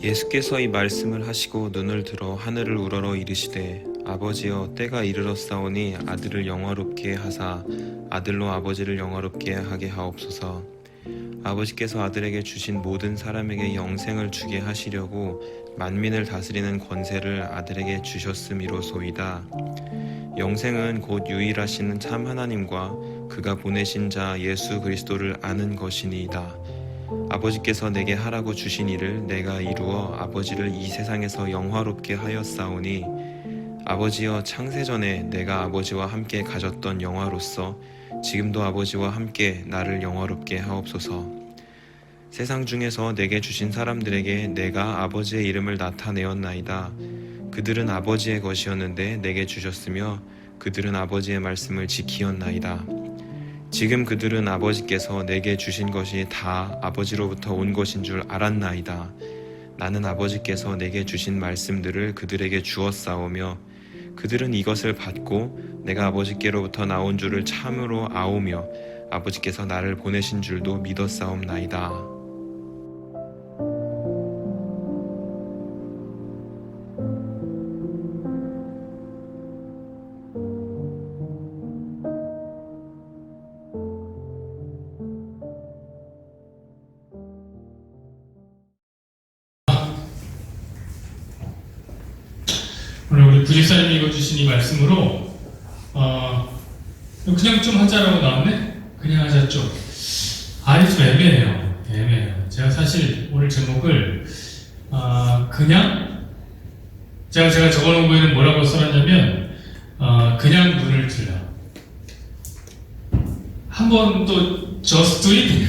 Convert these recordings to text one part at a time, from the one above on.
예수께서 이 말씀을 하시고 눈을 들어 하늘을 우러러 이르시되 아버지여 때가 이르렀사오니 아들을 영화롭게 하사 아들로 아버지를 영화롭게 하게 하옵소서. 아버지께서 아들에게 주신 모든 사람에게 영생을 주게 하시려고 만민을 다스리는 권세를 아들에게 주셨음이로소이다. 영생은 곧 유일하신 참 하나님과 그가 보내신 자 예수 그리스도를 아는 것이니이다. 아버지께서 내게 하라고 주신 일을 내가 이루어 아버지를 이 세상에서 영화롭게 하였사오니 아버지여 창세전에 내가 아버지와 함께 가졌던 영화로서 지금도 아버지와 함께 나를 영화롭게 하옵소서. 세상 중에서 내게 주신 사람들에게 내가 아버지의 이름을 나타내었나이다. 그들은 아버지의 것이었는데 내게 주셨으며 그들은 아버지의 말씀을 지키었나이다. 지금 그들은 아버지께서 내게 주신 것이 다 아버지로부터 온 것인 줄 알았나이다. 나는 아버지께서 내게 주신 말씀들을 그들에게 주었사오며 그들은 이것을 받고 내가 아버지께로부터 나온 줄을 참으로 아오며 아버지께서 나를 보내신 줄도 믿었사옵나이다. 오늘 우리 부집사님이 읽어주신 이 말씀으로 그냥 좀 하자라고 나왔네? 그냥 하자 좀. 좀 애매해요. 제가 사실 오늘 제목을 그냥 제가 적어놓은 거에는 뭐라고 써놨냐면 그냥 눈을 들라. 한번 또 just do it?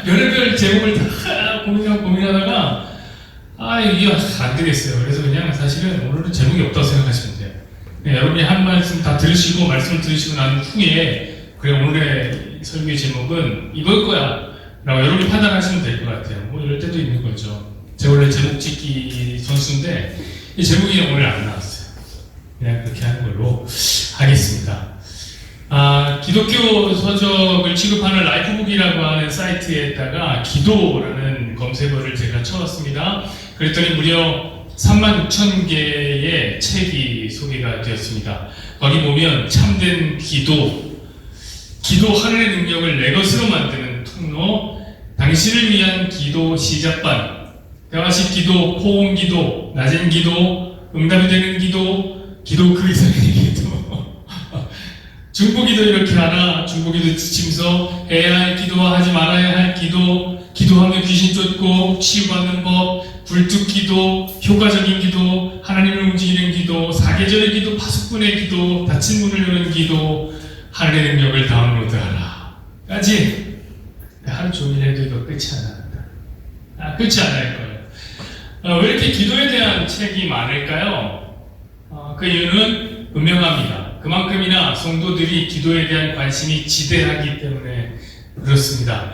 별의별 제목을 다 고민하다가 이게 안 되겠어요. 그래서 그냥 사실은 오늘은 제목이 없다고 생각하시면 돼요. 여러분이 한 말씀 다 들으시고 말씀을 들으시고 난 후에 그래 오늘의 설교의 제목은 이걸 거야 라고 여러분이 판단하시면 될 것 같아요. 뭐 이럴 때도 있는 거죠. 제가 원래 제목 짓기 선수인데 이 제목이 오늘 안 나왔어요. 그냥 그렇게 하는 걸로 하겠습니다. 기독교 서적을 취급하는 라이프북이라고 하는 사이트에다가 기도라는 검색어를 제가 쳐봤습니다. 그랬더니 무려 36,000개의 책이 소개가 되었습니다. 거기 보면 참된 기도 하늘의 능력을 내 것으로 만드는 통로, 당신을 위한 기도 시작반, 대화식 기도, 포옹 기도, 낮은 기도, 응답이 되는 기도, 기도 그 이상의 기도, 중보기도 이렇게 하나, 중보기도 지침서, 해야 할 기도와 하지 말아야 할 기도, 기도하며 귀신 쫓고 치유받는 법, 불특기도, 효과적인 기도, 하나님을 움직이는 기도, 사계절의 기도, 파수꾼의 기도, 닫힌 문을 여는 기도, 하늘의 능력을 다운로드하라 까지 하루 종일 해도 이거 끝이 안 납니다. 끝이 안 날 거예요. 왜 이렇게 기도에 대한 책이 많을까요? 그 이유는 분명합니다. 그만큼이나 성도들이 기도에 대한 관심이 지대하기 때문에 그렇습니다.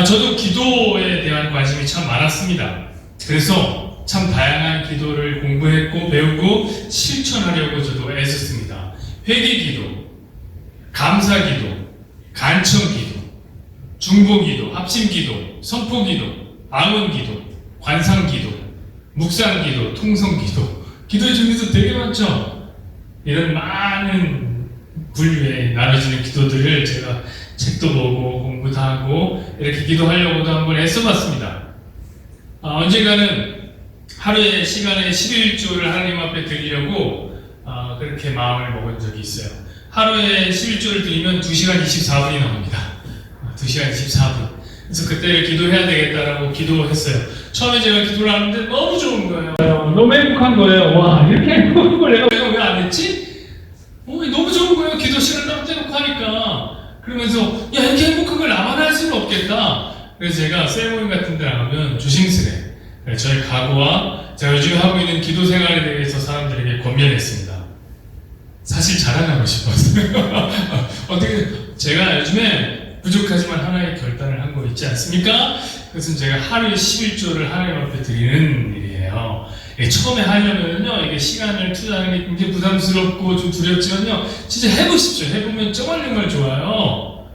저도 기도에 대한 관심이 참 많았습니다. 그래서 참 다양한 기도를 공부했고 배우고 실천하려고 저도 애썼습니다. 회개기도, 감사기도, 간청기도, 중보기도, 합심기도, 선포기도, 방언기도, 관상기도, 묵상기도, 통성기도, 기도의 종류도 되게 많죠. 이런 많은 분류에 나눠지는 기도들을 제가 책도 보고 공부도 하고 이렇게 기도하려고도 한번 애써봤습니다. 언젠가는 하루의 시간에 11조를 하나님 앞에 드리려고 그렇게 마음을 먹은 적이 있어요. 하루에 11조를 드리면 2시간 24분이 나옵니다. 2시간 24분. 그래서 그때 기도해야 되겠다라고 기도했어요. 처음에 제가 기도를 하는데 너무 좋은 거예요. 너무 행복한 거예요. 와, 이렇게 행복한 걸 내가 왜 안 했지? 너무 좋은 거예요. 기도 시간을 딱 떼놓고 하니까. 그러면서 이렇게 행복한 걸 나만 할 수는 없겠다. 그래서 제가 세레모니 같은 데 나가면 조심스레 저의 각오와 제가 요즘 하고 있는 기도 생활에 대해서 사람들에게 권면했습니다. 사실 자랑하고 싶었어요. 어떻게 제가 요즘에 부족하지만 하나의 결단을 한 거 있지 않습니까? 그것은 제가 하루에 11조를 하나님 앞에 드리는 일이에요. 처음에 하려면요, 이게 시간을 투자하는 게 굉장히 부담스럽고 좀 두렵지만요, 진짜 해보십시오. 해보면 정말 좋아요.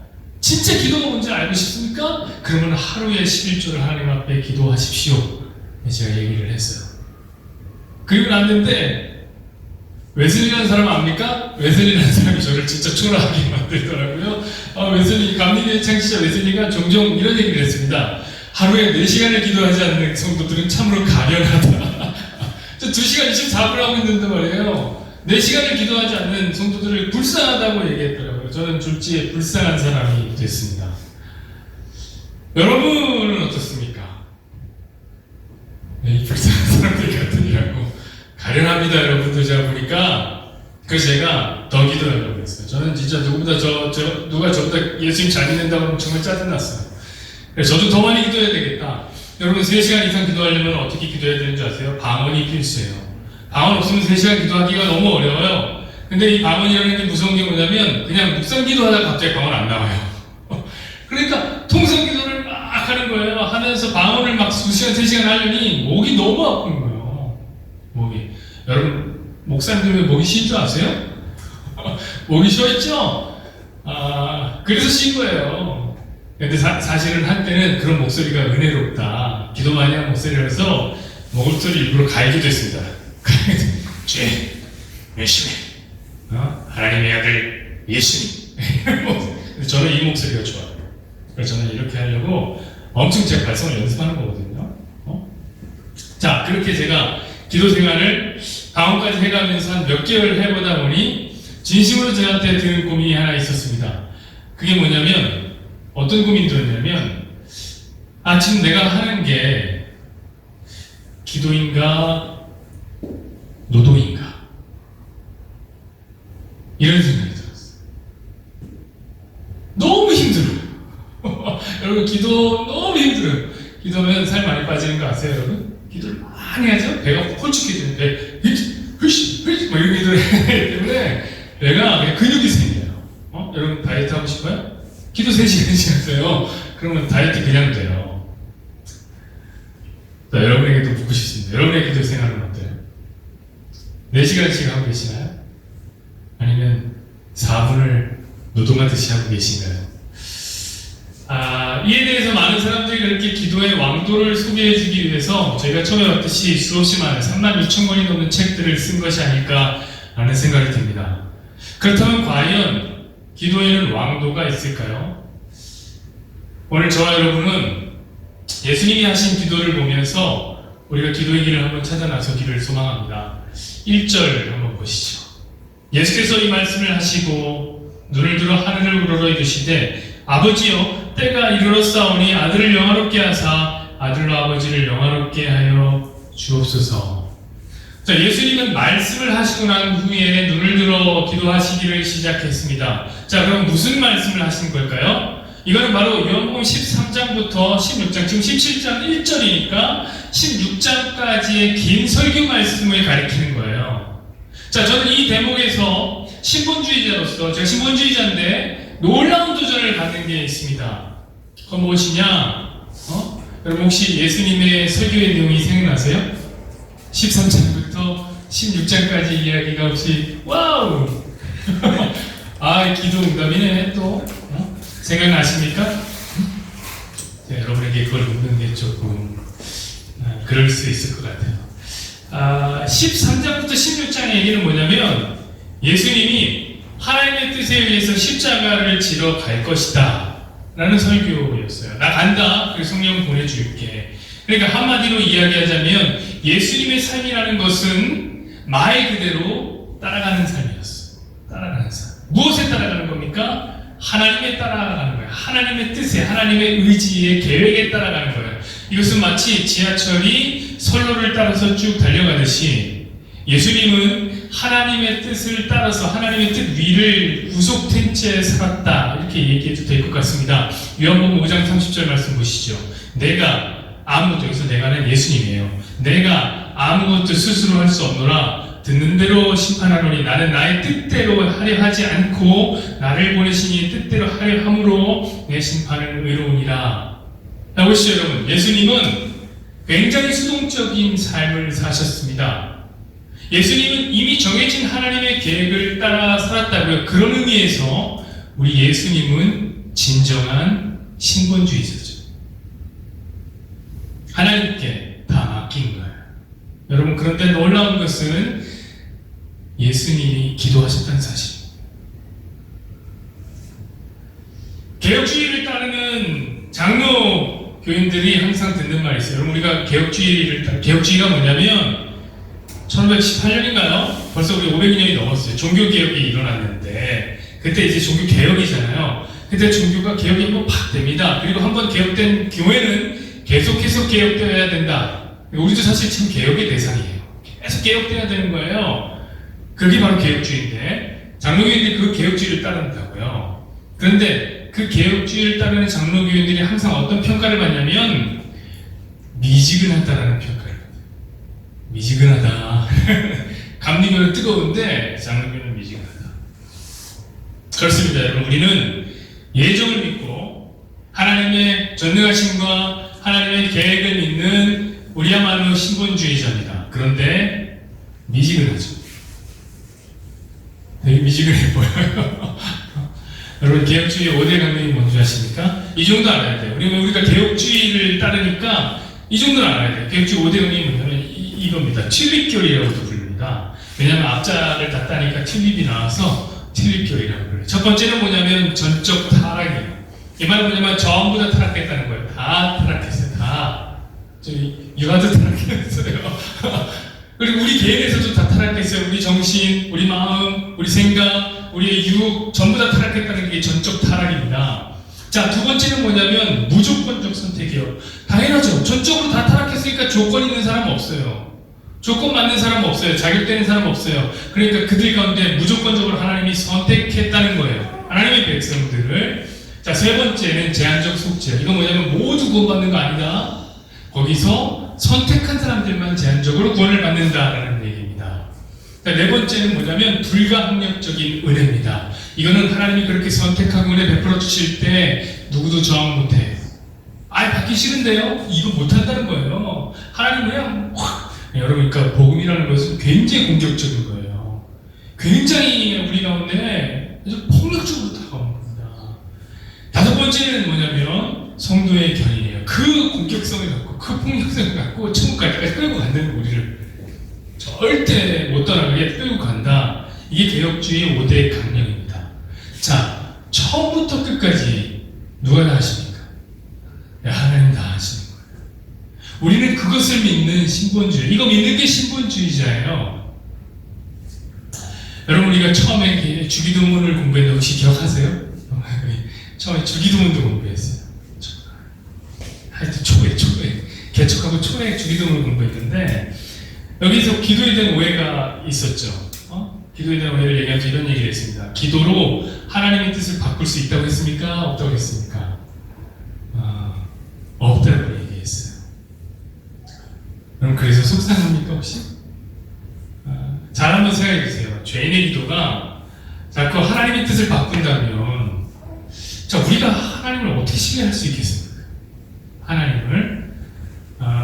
진짜 기도가 뭔지 알고 싶습니까? 그러면 하루에 11조를 하나님 앞에 기도하십시오. 제가 얘기를 했어요. 그리고 났는데 웨슬리라는 사람 압니까? 웨슬리라는 사람이 저를 진짜 초라하게 만들더라고요. 웨슬리, 감리교회 창시자 웨슬리가 종종 이런 얘기를 했습니다. 하루에 4시간을 기도하지 않는 성도들은 참으로 가련하다. 저 2시간 24분을 하고 있는데 말이에요. 4시간을 기도하지 않는 성도들을 불쌍하다고 얘기했더라고요. 저는 졸지에 불쌍한 사람이 됐습니다. 여러분은 어떻습니까? 이 불쌍한 사람들 같으니라고 가련합니다. 여러분들 제가 보니까 그래서 제가 더 기도하려고 했어요. 저는 진짜 누구보다 누가 저보다 예수님 잘 믿는다고 하면 정말 짜증났어요. 그래서 저도 더 많이 기도해야 되겠다. 여러분 3시간 이상 기도하려면 어떻게 기도해야 되는 줄 아세요? 방언이 필수예요. 방언 없으면 3시간 기도하기가 너무 어려워요. 근데 이 방언이라는 게 무서운 게 뭐냐면 그냥 묵상 기도하다가 갑자기 방언 안 나와요. 그러니까 통성 기도를 막 하는 거예요. 하면서 방언을 막 2시간, 3시간 하려니 목이 너무 아픈 거예요. 목이. 여러분 목사님들 왜 목이 쉰 줄 아세요? 목이 쉬어있죠? 그래서 쉰 거예요. 근데 사실은 한때는 그런 목소리가 은혜롭다. 기도 많이 한 목소리라서 목소리 일부러 갈기도 했습니다. 죄, 열심히. 하나님의 아들 예수님. 저는 이 목소리가 좋아요. 그래서 저는 이렇게 하려고 엄청 제 발성을 연습하는 거거든요. 자, 그렇게 제가 기도 생활을 방언까지 해가면서 한 몇 개월 해보다 보니 진심으로 저한테 드는 고민이 하나 있었습니다. 그게 뭐냐면 어떤 고민이 들었냐면 지금 내가 하는 게 기도인가 노동인가 이런 생각이 들었어요. 너무 힘들어요. 여러분 기도 너무 힘들어요. 기도하면 살 많이 빠지는 거 아세요 여러분? 기도를 많이 하죠? 배가 홀쭉해지는 배 흐시 막 이런 기도를 해야 되기 때문에 배가 그냥 근육이 생겨요. 여러분 다이어트 하고 싶어요? 기도 3시간씩 하세요. 그러면 다이어트 그냥 돼요. 자, 여러분에게도 묻고 싶습니다. 여러분의 기도 생활은 어때요? 4시간씩 하고 계시나요? 아니면 4분을 노동하듯이 하고 계신가요? 이에 대해서 많은 사람들이 그렇게 기도의 왕도를 소개해주기 위해서 저희가 처음에 봤듯이 수없이 많은 36,000권이 넘는 책들을 쓴 것이 아닐까라는 생각이 듭니다. 그렇다면 과연 기도에는 왕도가 있을까요? 오늘 저와 여러분은 예수님이 하신 기도를 보면서 우리가 기도의 길을 한번 찾아 나서기를 소망합니다. 1절 한번 보시죠. 예수께서 이 말씀을 하시고 눈을 들어 하늘을 우러러 이르시되 아버지여 때가 이르렀사오니 아들을 영화롭게 하사 아들로 아버지를 영화롭게 하여 주옵소서. 자, 예수님은 말씀을 하시고 난 후에 눈을 들어 기도하시기를 시작했습니다. 자, 그럼 무슨 말씀을 하신 걸까요? 이거는 바로 요한복음 13장부터 16장, 지금 17장 1절이니까 16장까지의 긴 설교 말씀을 가리키는 거예요. 자, 저는 이 대목에서 신본주의자로서, 제가 신본주의자인데 놀라운 도전을 받는 게 있습니다. 그건 무엇이냐? 여러분 혹시 예수님의 설교의 내용이 생각나세요? 13장부터 16장까지 이야기가 혹시 와우! 기도 응답이네 또. 생각나십니까? 여러분에게 그걸 묻는 게 조금 그럴 수 있을 것 같아요. 13장부터 16장의 얘기는 뭐냐면 예수님이 하나님의 뜻에 의해서 십자가를 지러 갈 것이다 라는 설교였어요. 나 간다. 그래서 성령 보내줄게. 그러니까 한마디로 이야기하자면 예수님의 삶이라는 것은 말 그대로 따라가는 삶이었어요. 따라가는 삶. 무엇에 따라가는 겁니까? 하나님에 따라가는 거예요. 하나님의 뜻에, 하나님의 의지에, 계획에 따라가는 거예요. 이것은 마치 지하철이 선로를 따라서 쭉 달려가듯이 예수님은 하나님의 뜻을 따라서 하나님의 뜻 위를 구속된 채 살았다. 이렇게 얘기해도 될 것 같습니다. 요한복음 5장 30절 말씀 보시죠. 내가 아무것도, 여기서 내가는 예수님이에요. 내가 아무것도 스스로 할 수 없노라. 듣는 대로 심판하노니 나는 나의 뜻대로 하려 하지 않고 나를 보내신 이의 뜻대로 하려 함으로 내 심판은 의로우니라. 보시죠 여러분. 예수님은 굉장히 수동적인 삶을 사셨습니다. 예수님은 이미 정해진 하나님의 계획을 따라 살았다고요. 그런 의미에서 우리 예수님은 진정한 신본주의자죠. 하나님께 다 다 맡긴 거예요. 여러분, 그런데 놀라운 것은 예수님이 기도하셨다는 사실입니다. 개혁주의를 따르는 장로 교인들이 항상 듣는 말이 있어요. 여러분, 우리가 개혁주의가 뭐냐면 1518년인가요? 벌써 우리 500년이 넘었어요. 종교개혁이 일어났는데 그때 이제 종교개혁이잖아요. 그때 종교가 개혁이 한번 팍 됩니다. 그리고 한번 개혁된 교회는 계속해서 개혁되어야 된다. 우리도 사실 지금 개혁의 대상이에요. 계속 개혁돼야 되는 거예요. 그게 바로 개혁주의인데 장로교인들이 그 개혁주의를 따른다고요. 그런데 그 개혁주의를 따르는 장로교인들이 항상 어떤 평가를 받냐면 미지근하다라는 평가를 받아요. 미지근하다. 감리교는 뜨거운데 장로교는 미지근하다. 그렇습니다. 여러분, 우리는 예정을 믿고 하나님의 전능하심과 하나님의 계획을 믿는 우리야말로 신본주의자입니다. 그런데 미지근하죠. 되게 미지근해 보여요. 여러분, 개혁주의 5대 강령이 뭔지 아십니까? 이 정도 알아야 돼요. 우리가 개혁주의를 따르니까 이 정도는 알아야 돼요. 개혁주의 5대 강령이 뭐냐면 이겁니다. 튤립교리라고도 부릅니다. 왜냐하면 앞자를 다 따니까 튤립이 나와서 튤립교리라고 불러요. 첫 번째는 뭐냐면 전적 타락이에요. 이 말은 뭐냐면 전부 다 타락했다는 거예요. 다 타락했어요. 다. 저희 유아도 타락했어요. 그리고 우리 개인에서도 다 타락했어요. 우리 정신, 우리 마음, 우리 생각, 우리의 유혹 전부 다 타락했다는 게 전적 타락입니다. 자, 두 번째는 뭐냐면 무조건적 선택이요. 당연하죠. 전적으로 다 타락했으니까 조건 있는 사람 없어요. 조건 맞는 사람 없어요. 자격되는 사람 없어요. 그러니까 그들 가운데 무조건적으로 하나님이 선택했다는 거예요. 하나님의 백성들을. 자, 세 번째는 제한적 속죄. 이건 뭐냐면 모두 구원받는 거 아니다. 거기서 선택한 사람들만 제한적으로 구원을 받는다라는 얘기입니다. 자, 네 번째는 뭐냐면 불가항력적인 은혜입니다. 이거는 하나님이 그렇게 선택하고 은혜 베풀어 주실 때 누구도 저항 못해. 아예 받기 싫은데요? 이거 못한다는 거예요. 하나님은 그냥 확. 여러분, 그러니까 복음이라는 것은 굉장히 공격적인 거예요. 굉장히 우리 가운데 아주 폭력적으로 다가오는 겁니다. 다섯 번째는 뭐냐면 성도의 견인이에요. 그 공격성을 갖고 그 폭력성을 갖고 천국까지 끌고 간다는 우리를 절대 못 떠나게 끌고 간다. 이게 개혁주의 5대 강령입니다. 자, 처음부터 끝까지 누가 다 하십니까? 하나님 다 하시는 거예요. 우리는 그것을 믿는 신본주의. 이거 믿는 게 신본주의자예요. 여러분, 우리가 처음에 주기도문을 공부했는데 혹시 기억하세요? 처음에 주기도문도 공부했어요. 하여튼 초에 개척하고 초에 주기도문을 공부했는데 여기서 기도에 대한 오해가 있었죠. 기도에 대한 오해를 얘기하면서 이런 얘기를 했습니다. 기도로 하나님의 뜻을 바꿀 수 있다고 했습니까? 없다고 했습니까? 없다고 얘기했어요. 그럼 그래서 속상합니까 혹시? 잘 한번 생각해 보세요. 죄인의 기도가 자꾸 하나님의 뜻을 바꾼다면 자, 우리가 하나님을 어떻게 신뢰할 수 있겠습니까? 하나님을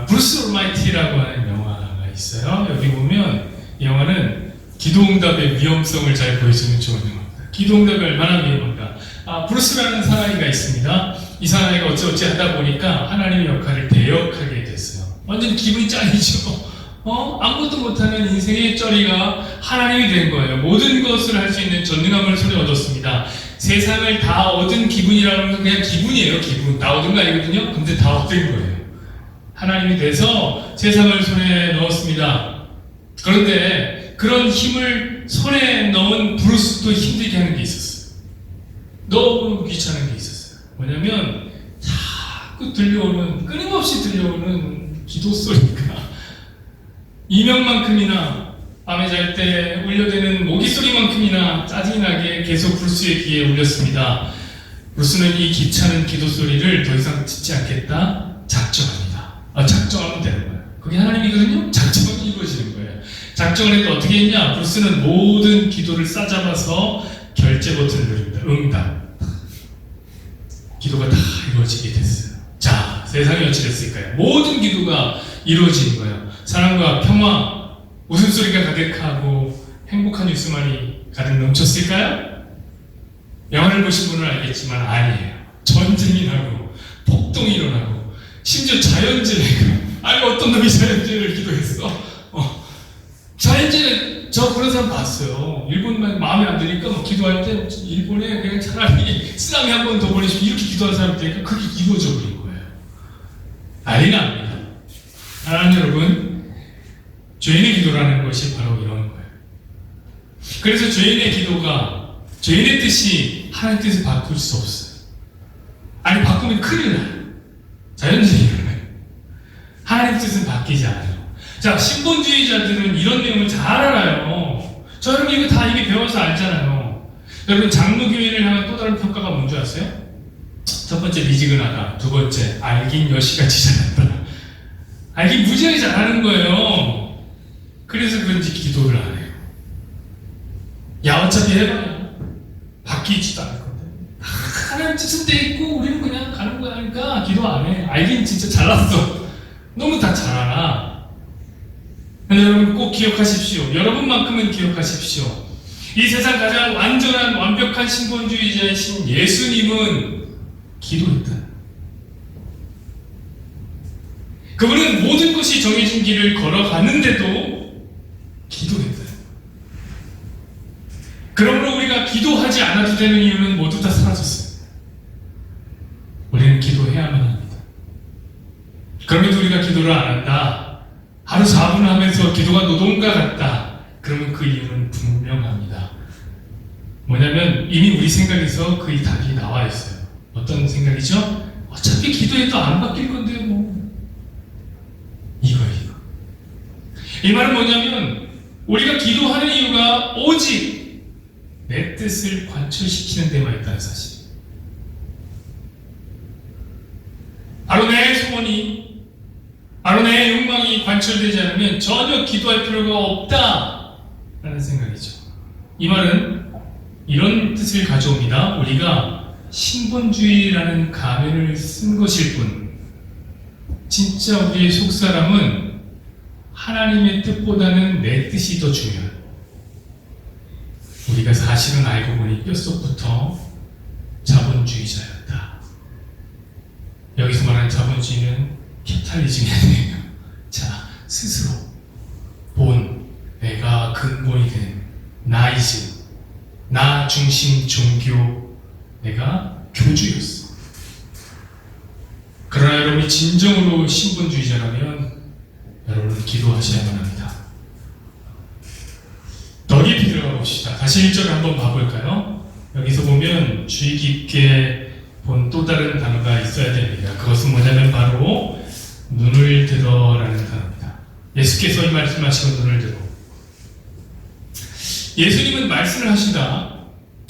브루스 올마이티라고 하는 영화가 있어요. 여기 보면 이 영화는 기도응답의 위험성을 잘 보여주는 좋은 영화입니다. 기도응답이 얼마나 위험한가. 브루스라는 사나이가 있습니다. 이 사나이가 어찌어찌 하다 보니까 하나님의 역할을 대역하게 됐어요. 완전 기분이 짱이죠. 아무것도 못하는 인생의 쩌리가 하나님이 된 거예요. 모든 것을 할 수 있는 전능함을 손에 얻었습니다. 세상을 다 얻은 기분이라는 건 그냥 기분이에요. 기분. 다 얻은 거 아니거든요. 근데 다 얻은 거예요. 하나님이 돼서 세상을 손에 넣었습니다. 그런데 그런 힘을 손에 넣은 브루스도 힘들게 하는 게 있었어요. 너무 귀찮은 게 있었어요. 뭐냐면 자꾸 끊임없이 들려오는 기도 소리가 이명만큼이나 밤에 잘 때 울려대는 모기 소리만큼이나 짜증나게 계속 브루스의 귀에 울렸습니다. 브루스는 이 귀찮은 기도 소리를 더 이상 듣지 않겠다 작정합니다. 작정하면 되는 거예요. 그게 하나님이거든요. 작정은 이루어지는 거예요. 작정을 했다 어떻게 했냐? 브루스는 모든 기도를 싸잡아서 결제 버튼을 누릅니다. 응답. 기도가 다 이루어지게 됐어요. 자, 세상이 어찌 됐을까요? 모든 기도가 이루어진 거예요. 사랑과 평화, 웃음소리가 가득하고 행복한 뉴스만이 가득 넘쳤을까요? 영화를 보신 분은 알겠지만 아니에요. 전쟁이 나고 폭동이 일어나고 심지어 자연재해가 아니 어떤 놈이 자연재해를 기도했어? 자연재해 저 그런 사람 봤어요. 일본만 마음에 안 드니까 뭐 기도할 때 일본에 그냥 차라리 쓰나미 한 번 더 보내주고 이렇게 기도하는 사람 되니까 그게 이루어져 버린 거예요. 난리 납니다. 하나님 여러분, 죄인의 기도라는 것이 바로 이런 거예요. 그래서 죄인의 기도가 죄인의 뜻이 하나님 뜻을 바꿀 수 없어요. 아니 바꾸면 큰일 나요. 자연재해 일어나요. 하나님 뜻은 바뀌지 않아요. 자, 신본주의자들은 이런 내용을 잘 알아요. 저 여러분 이거 다 이미 배워서 알잖아요. 여러분 장로교회를 향한 또 다른 평가가 뭔지 아세요? 첫 번째 미지근하다. 두 번째 알긴 여시같이 잘한다. 알긴 무지하게 잘하는 거예요. 그래서 그런지 기도를 안 해요. 야 어차피 해봐야 바뀌지도 않을 건데 하나님 뜻은 돼 있고 우리는 그냥 가는 거야 하니까 기도 안 해. 알긴 진짜 잘났어. 너무 다 잘 알아. 근데 여러분 꼭 기억하십시오. 여러분만큼은 기억하십시오. 이 세상 가장 완전한 완벽한 신본주의자이신 예수님은 기도했다. 그분은 모든 것이 정해진 길을 걸어가는데도 기도했다. 그러므로 우리가 기도하지 않아도 되는 이유는 모두 다 사라졌어요. 우리는 기도해야만 합니다. 그럼에도 우리가 기도를 안 한다. 하루 4분을 하면서 기도가 노동과 같다. 그러면 그 이유는 분명합니다. 뭐냐면 이미 우리 생각에서 그 답이 나와 있어요. 어떤 생각이죠? 어차피 기도해도 안 바뀔 건데 뭐 이거. 이 말은 뭐냐면 우리가 기도하는 이유가 오직 내 뜻을 관철시키는 데만 있다는 사실. 바로 내 소원이, 바로 내 욕망이 관철되지 않으면 전혀 기도할 필요가 없다라는 생각이죠. 이 말은 이런 뜻을 가져옵니다. 우리가 신본주의라는 가면을 쓴 것일 뿐 진짜 우리의 속사람은 하나님의 뜻보다는 내 뜻이 더 중요해요. 우리가 사실은 알고 보니 뼛속부터 자본주의자였다. 여기서 말하는 자본주의는 캐피탈리즘이 아니에요. 자, 스스로 내가 근본이 된 나이즘, 나 중심 종교, 내가 교주였어. 그러나 여러분이 진정으로 신본주의자라면 여러분은 기도하셔야만 합니다. 더 깊이 들어가 봅시다. 다시 1절을 한번 봐볼까요? 여기서 보면 주의 깊게 본 또 다른 단어가 있어야 됩니다. 그것은 뭐냐면 바로 눈을 들어라는 단어입니다. 예수께서 이 말씀하시고 눈을 들어. 예수님은 말씀을 하시다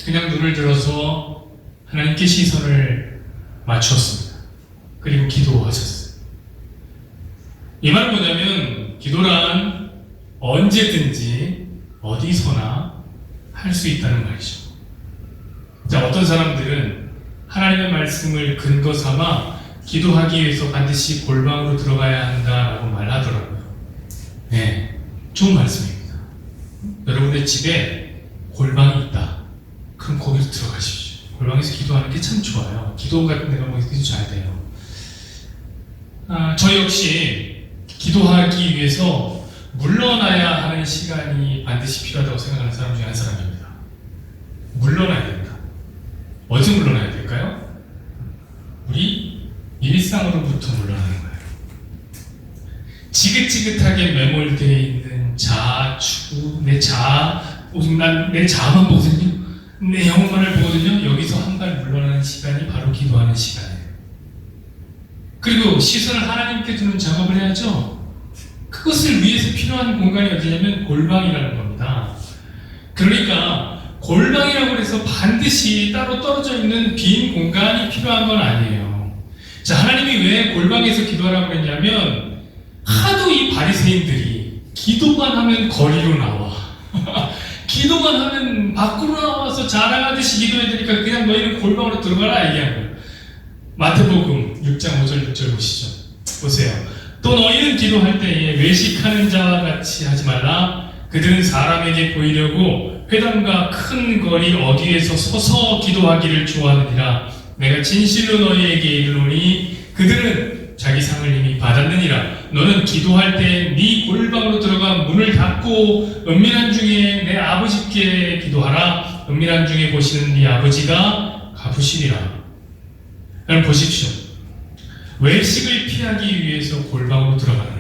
그냥 눈을 들어서 하나님께 시선을 맞추었습니다. 그리고 기도하셨어요. 이 말은 뭐냐면 기도란 언제든지 어디서나 할 수 있다는 말이죠. 자, 어떤 사람들은 하나님의 말씀을 근거 삼아 기도하기 위해서 반드시 골방으로 들어가야 한다라고 말하더라고요. 네, 좋은 말씀입니다. 여러분의 집에 골방이 있다. 그럼 거기로 들어가십시오. 골방에서 기도하는 게 참 좋아요. 기도 같은 데가 뭐 기도 잘 돼요. 저 역시 기도하기 위해서 물러나야 하는 시간이 반드시 필요하다고 생각하는 사람 중에 한 사람입니다. 물러나야 된다. 어디서 물러나야 될까요? 우리 일상으로부터 물러나는 거예요. 지긋지긋하게 매몰되어 있는 자아, 추구, 내 자아만 보거든요. 내 영혼만을 보거든요. 여기서 한 발 물러나는 시간이 바로 기도하는 시간이에요. 그리고 시선을 하나님께 두는 작업을 해야죠. 그것을 위해서 필요한 공간이 어디냐면 골방이라는 겁니다. 그러니까 골방이라고 해서 반드시 따로 떨어져 있는 빈 공간이 필요한 건 아니에요. 자, 하나님이 왜 골방에서 기도하라고 했냐면 하도 이 바리새인들이 기도만 하면 거리로 나와. 기도만 하면 밖으로 나와서 자랑하듯이 기도해야 되니까 그냥 너희는 골방으로 들어가라 얘기한 거예요. 마태복음 6장 5절 6절 보시죠. 보세요. 또 너희는 기도할 때에 외식하는 자와 같이 하지 말라. 그들은 사람에게 보이려고 회당과 큰 거리 어디에서 서서 기도하기를 좋아하느니라. 내가 진실로 너희에게 이르노니 그들은 자기 상을 이미 받았느니라. 너는 기도할 때 네 골방으로 들어가 문을 닫고 은밀한 중에 내 아버지께 기도하라. 은밀한 중에 보시는 네 아버지가 갚으시리라. 여러분 보십시오. 외식을 피하기 위해서 골방으로 들어가라.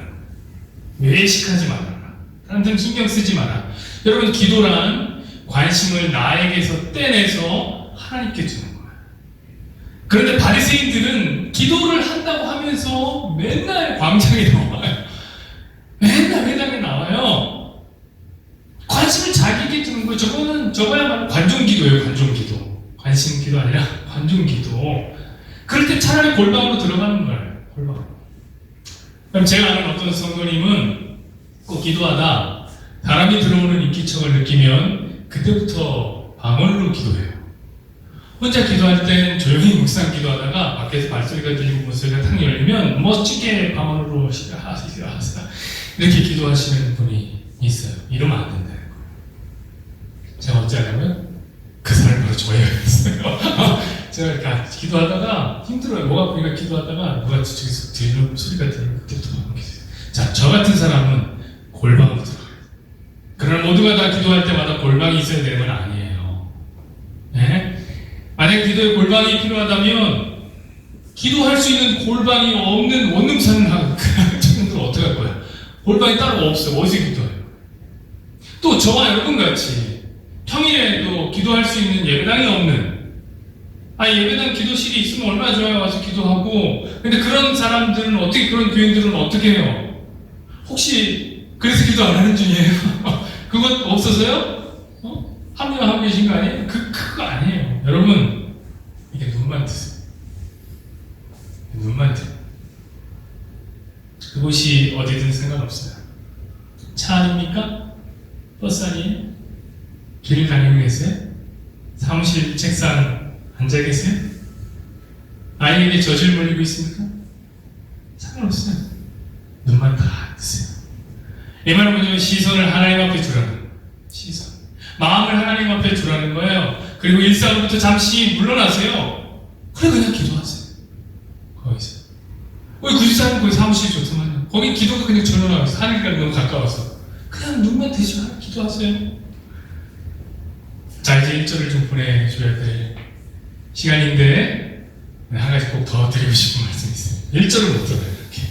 외식하지 마라. 사람들은 신경 쓰지 마라. 여러분 기도란 관심을 나에게서 떼내서 하나님께 주는 거예요. 그런데 바리새인들은 기도를 한다고 하면서 맨날 광장에 나와요. 맨날 회당에 나와요. 관심을 자기에게 주는 거예요. 저거야말로 관종기도예요. 관종기도. 관심기도 아니라 관종기도. 그럴 때 차라리 골방으로 들어가는 거예요. 골방. 그럼 제가 아는 어떤 성도님은 꼭 기도하다 바람이 들어오는 인기척을 느끼면 그때부터 방언으로 기도해요. 혼자 기도할 땐 조용히 묵상 기도하다가 밖에서 발소리가 들리고 문소리가 탁 열리면 멋지게 방언으로 하시라 이렇게 기도하시는 분이 있어요. 이러면 안 된다는 거예요. 제가 어찌 하냐면 그 사람을 바로 줘야겠어요. 제가 이렇게 기도하다가 힘들어요. 목 아프니까 기도하다가 누가 저쪽에서 들리는 소리가 들리면 그때부터 방언 기도해요. 자, 저 같은 사람은 골방으로 들어가요. 그러나 모두가 다 기도할 때마다 골방이 있어야 되는 건 아니에요. 네? 만약 기도에 골방이 필요하다면 기도할 수 있는 골방이 없는 원룸 사는 친구들은 어떻게 할 거야? 골방이 따로 없어요. 어디서 기도해요? 또 저와 여러분 같이 평일에도 기도할 수 있는 예배당이 없는 예배당 기도실이 있으면 얼마나 좋아요. 와서 기도하고. 근데 그런 사람들은 어떻게, 그런 교인들은 어떻게 해요? 혹시 그래서 기도 안 하는 중이에요? 그것 없어서요? 합리화하고 계신 거 아니에요? 그거 아니에요. 여러분, 이게 눈만 뜨세요. 눈만 뜨요. 그곳이 어디든 상관없어요. 차 아닙니까? 버스 아니에요? 길을 다니고 계세요? 사무실 책상 앉아 계세요? 아이에게 젖을 물리고 있습니까? 상관없어요. 눈만 다 뜨세요. 이 말은 뭐냐면 시선을 하나님 앞에 두라는 시선. 마음을 하나님 앞에 두라는 거예요. 그리고 일상으로부터 잠시 물러나세요. 그래 그냥 기도하세요. 거기서. 왜 굳이 사는 거기 사무실이 좋더만요. 거기 기도가 그냥 절로 나와서 하늘까지 너무 가까워서 그냥 눈만 대시고 기도하세요. 자, 이제 1절을 좀 보내줘야 될 시간인데 한 가지 꼭 더 드리고 싶은 말씀이 있어요. 1절을 못 들어요. 이렇게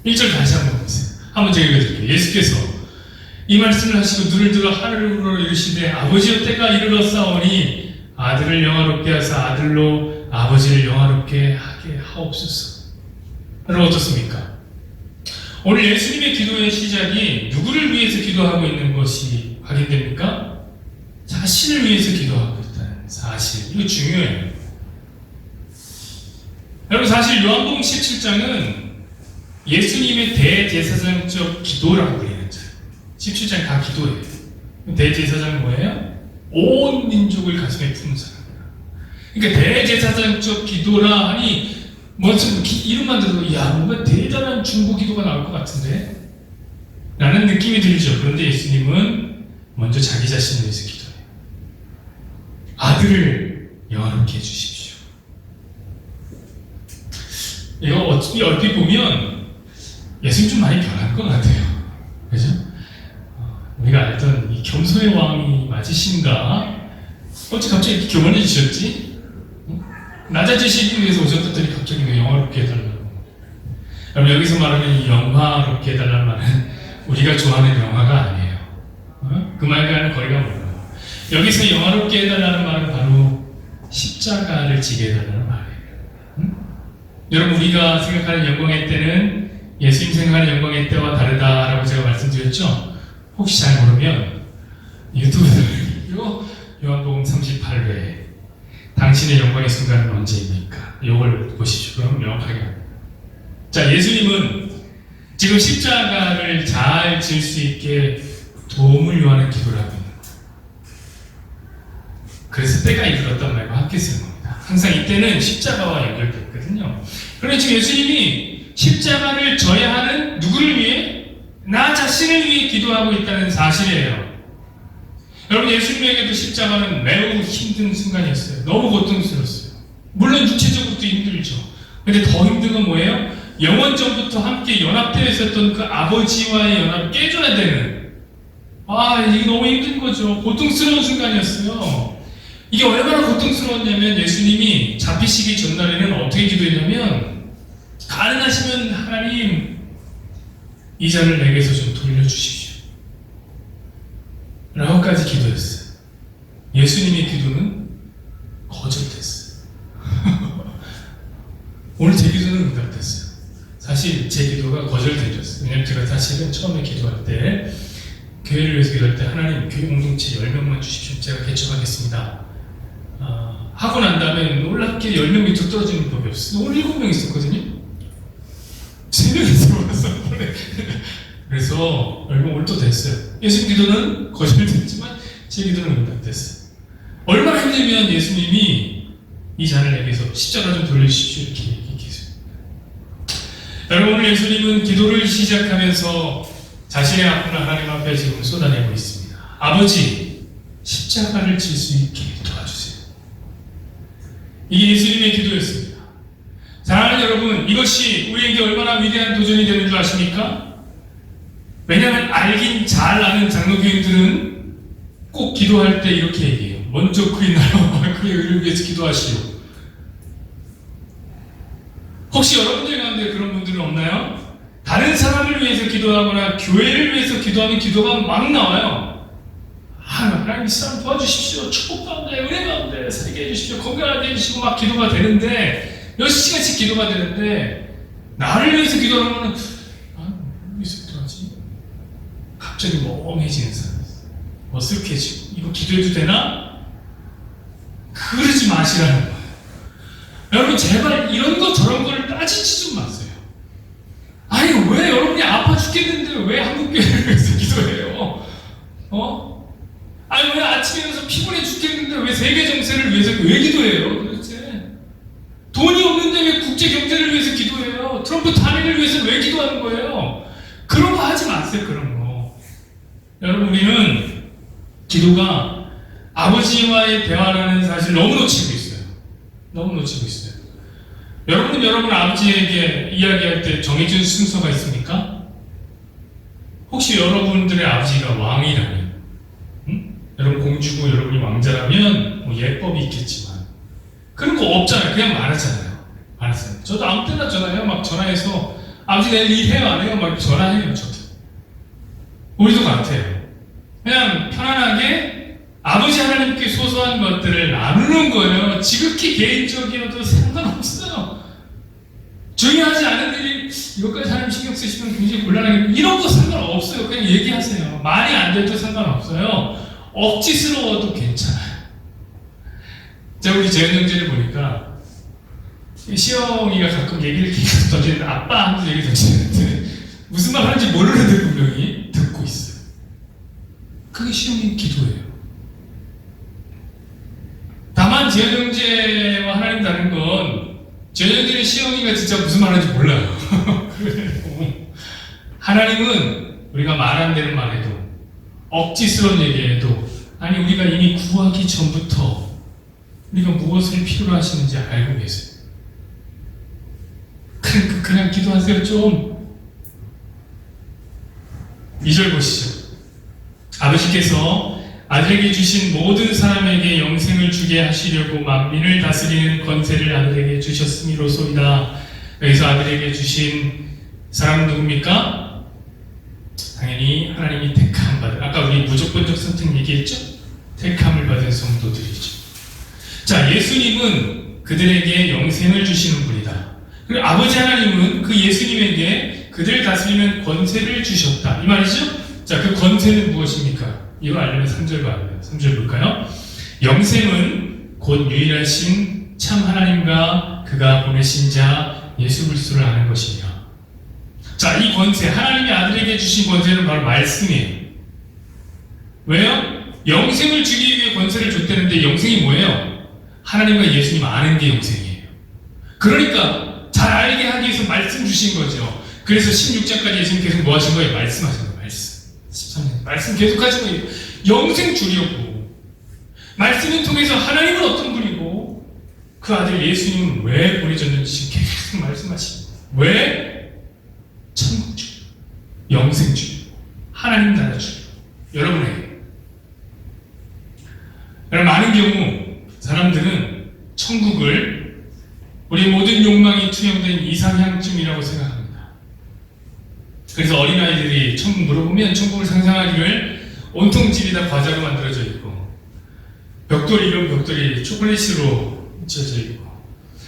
1절 다시 한번 보세요. 한번 제가 읽어드릴게요. 예수께서 이 말씀을 하시고 눈을 들어 하늘을 우러러 이르시되 아버지여 때가 이르렀사오니 아들을 영화롭게 하사 아들로 아버지를 영화롭게 하게 하옵소서. 여러분 어떻습니까? 오늘 예수님의 기도의 시작이 누구를 위해서 기도하고 있는 것이 확인됩니까? 자신을 위해서 기도하고 있다는 사실. 이거 중요해요. 여러분 사실 요한복음 17장은 예수님의 대제사장적 기도라고 그래요. 17장 다 기도예요. 대제사장은 뭐예요? 온 민족을 가슴에 품은 사람이에요. 그러니까 대제사장적 기도라 하니 이름만 들어도 뭔가 대단한 중보 기도가 나올 것 같은데 라는 느낌이 들죠. 그런데 예수님은 먼저 자기 자신을 위해서 기도해요. 아들을 영화롭게 해주십시오. 이거 어차피 얼핏 보면 예수님 좀 많이 변한 것 같아요. 그죠? 우리가 알던 이 겸손의 왕이 맞으신가? 어째 갑자기 이렇게 교만해지셨지? 낮아지시기 위해서 오셨더니 갑자기 왜 영화롭게 해달라고? 그럼 여기서 말하는 이 영화롭게 해달라는 말은 우리가 좋아하는 영화가 아니에요. 그 말과는 거리가 멀어요. 여기서 영화롭게 해달라는 말은 바로 십자가를 지게 해달라는 말이에요. 여러분 우리가 생각하는 영광의 때는 예수님 생각하는 영광의 때와 다르다라고 제가 말씀드렸죠? 혹시 잘 모르면 유튜브로 요한복음 38회 당신의 영광의 순간은 언제입니까? 이걸 보시죠. 그럼 명확하게 합니다. 자, 예수님은 지금 십자가를 잘 질 수 있게 도움을 요하는 기도를 하고 있는 거예요. 그래서 때가 이르렀단 말과 함께 쓰는 겁니다. 항상 이때는 십자가와 연결되어 있거든요. 그런데 지금 예수님이 십자가를 져야 하는 누구를 위해? 나 자신을 위해 기도하고 있다는 사실이에요. 여러분 예수님에게도 십자가는 매우 힘든 순간이었어요. 너무 고통스러웠어요. 물론 육체적으로도 힘들죠. 근데 더 힘든 건 뭐예요? 영원전부터 함께 연합되어 있었던 그 아버지와의 연합이 깨져야 되는, 이게 너무 힘든 거죠. 고통스러운 순간이었어요. 이게 얼마나 고통스러웠냐면 예수님이 잡히시기 전날에는 어떻게 기도했냐면, 가능하시면 하나님 이 잔을 내게서 좀 돌려주십시오 라고까지 기도했어요. 예수님의 기도는 거절됐어요. 오늘 제 기도는 응답됐어요. 사실 제 기도가 거절되었어요. 왜냐면 제가 사실은 처음에 기도할 때, 교회를 위해서 기도할 때 하나님 교회 공동체 10명만 주십시오. 제가 개척하겠습니다. 하고 난 다음에 놀랍게 10명 밑으로 떨어지는 법이 없어요. 오늘 7명 있었거든요. 3명이 들어왔어. 그래서 얼마 오늘 또 됐어요. 예수님 기도는 거절됐지만 제 기도는 응답됐어요. 얼마나 힘들면 예수님이 이 잔을 내게서 십자가 좀 돌려주십시오 이렇게 얘기했어요. 여러분, 오늘 예수님은 기도를 시작하면서 자신의 아픔을 하나님 앞에 지금 쏟아내고 있습니다. 아버지, 십자가를 질 수 있게 도와주세요. 이게 예수님의 기도였습니다. 사랑하는 여러분, 이것이 우리에게 얼마나 위대한 도전이 되는 줄 아십니까? 왜냐하면 알긴 잘 아는 장로교인들은 꼭 기도할 때 이렇게 얘기해요. 먼저 그의 나라와 그의 의를 위해서 기도하시오. 혹시 여러분들 가운데 그런 분들은 없나요? 다른 사람을 위해서 기도하거나 교회를 위해서 기도하는 기도가 막 나와요. 하나님 이 사람 도와주십시오. 축복 가운데, 은혜 가운데 살게 해주십시오. 건강하게 해주시고 막 기도가 되는데, 몇 시간씩 기도가 되는데, 나를 위해서 기도하면 위해서 기도하지? 갑자기 멍해지는 사람이 있어요. 어색해지고, 이거 기도해도 되나? 그러지 마시라는 거예요. 여러분, 제발 이런 거 저런 거를 따지지 좀 마세요. 아니, 왜 여러분이 아파 죽겠는데 왜 한국교회를 위해서 기도해요? 아니, 왜 아침에 일어나서 피곤해 죽겠는데 왜 세계 정세를 위해서 왜 기도해요? 도대체 돈이 없는데 왜 국제 경제를 위해서 기도해요? 트럼프 탄핵을 위해서 왜 기도하는 거예요? 그런 거 하지 마세요. 그런 거. 여러분, 우리는 기도가 아버지와의 대화라는 사실 너무 놓치고 있어요. 너무 놓치고 있어요. 여러분은 여러분 아버지에게 이야기할 때 정해진 순서가 있습니까? 혹시 여러분들의 아버지가 왕이라면, 여러분 공주고 여러분이 왕자라면 뭐 예법이 있겠지만 그런 거 없잖아요. 그냥 말하잖아요. 저도 아무 때나 전화해요. 막 전화해서 아버지 내일 일해요 안 해요? 막 전화해요. 저도. 우리도 같아요. 그냥 편안하게 아버지 하나님께 소소한 것들을 나누는 거예요. 지극히 개인적이어도 상관없어요. 중요하지 않은 일이 이것까지 하나님 신경 쓰시면 굉장히 곤란하게, 이런 거 상관없어요. 그냥 얘기하세요. 말이 안 돼도 상관없어요. 억지스러워도 괜찮아요. 제가 우리 재현 형제를 보니까 시영이가 가끔 얘기를 계속 던지는데, 아빠 하면서 얘기 던지는데 무슨 말 하는지 모르는데 분명히 듣고 있어요. 그게 시영이 기도예요. 다만 재현 형제와 하나님 다른 건, 재현 형제는 시영이가 진짜 무슨 말 하는지 몰라요. 하나님은 우리가 말 안 되는 말해도, 억지스러운 얘기해도, 아니 우리가 이미 구하기 전부터 우리가 무엇을 필요로 하시는지 알고 계세요. 그냥 기도하세요. 좀 2절 보시죠. 아버지께서 아들에게 주신 모든 사람에게 영생을 주게 하시려고 만민을 다스리는 권세를 아들에게 주셨음이로소이다. 여기서 아들에게 주신 사람은 누굽니까? 당연히 하나님이 택함 받은, 아까 우리 무조건적 선택 얘기했죠? 택함을 받은 성도들이죠. 자, 예수님은 그들에게 영생을 주시는 분이다. 그리고 아버지 하나님은 그 예수님에게 그들을 다스리는 권세를 주셨다. 이 말이죠? 자, 그 권세는 무엇입니까? 이거 알려면 3절 봐야 돼요. 3절 볼까요? 영생은 곧 유일하신 참 하나님과 그가 보내신 자 예수 그리스도를 아는 것이니라. 자, 이 권세, 하나님이 아들에게 주신 권세는 바로 말씀이에요. 왜요? 영생을 주기 위해 권세를 줬다는데, 영생이 뭐예요? 하나님과 예수님 아는 게 영생이에요. 그러니까 잘 알게 하기 위해서 말씀 주신 거죠. 그래서 16장까지 예수님 계속 뭐 하신 거예요? 말씀하신 거예요. 말씀. 13년 말씀 계속 하신 거예요. 영생 주려고. 말씀을 통해서 하나님은 어떤 분이고 그 아들 예수님은 왜 보내졌는지 지금 계속 말씀하십니다. 왜? 천국주의, 영생주의, 하나님 나라주의. 여러분에게. 많은 경우 사람들은 천국을 우리 모든 욕망이 투영된 이상향쯤이라고 생각합니다. 그래서 어린아이들이 천국 물어보면 천국을 상상하기를 온통 집이 다 과자로 만들어져 있고 벽돌이 이런 벽돌이 초콜릿으로 묻혀져 있고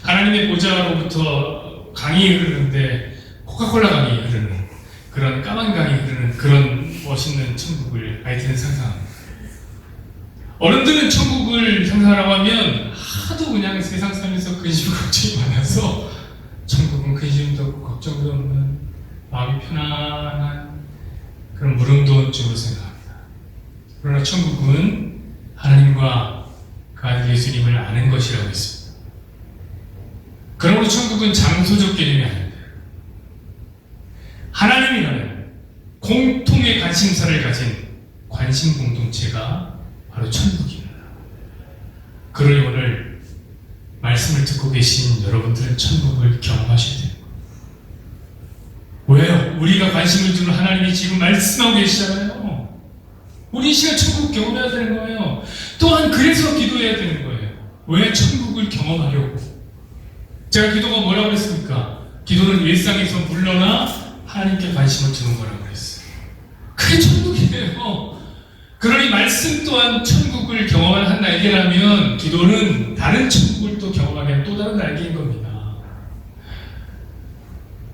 하나님의 보좌로부터 강이 흐르는데 코카콜라 강이 흐르는 그런 까만 강이 흐르는 그런 멋있는 천국을 아이들은 상상합니다. 어른들은 천국을 상상하라고 하면 하도 그냥 세상 살면서 근심 걱정이 많아서 천국은 근심도 없고 걱정도 없는 마음이 편안한 그런 무릉도원 쪽으로 생각합니다. 그러나 천국은 하나님과 그 아들 예수님을 아는 것이라고 했습니다. 그러므로 천국은 장소적 개념이 아닙니다. 하나님이라는 공통의 관심사를 가진 관심 공동체가 바로 천국입니다. 그러니 오늘 말씀을 듣고 계신 여러분들은 천국을 경험하셔야 됩니다. 왜요? 우리가 관심을 두는 하나님이 지금 말씀하고 계시잖아요. 우리 이 시간 천국 경험해야 되는 거예요. 또한 그래서 기도해야 되는 거예요. 왜? 천국을 경험하려고. 제가 기도가 뭐라고 그랬습니까? 기도는 일상에서 물러나 하나님께 관심을 두는 거라고 그랬어요. 그게 천국이에요. 그러니 말씀 또한 천국을 경험한 한 날개라면 기도는 다른 천국을 또 경험하게 하는 또 다른 날개인 겁니다.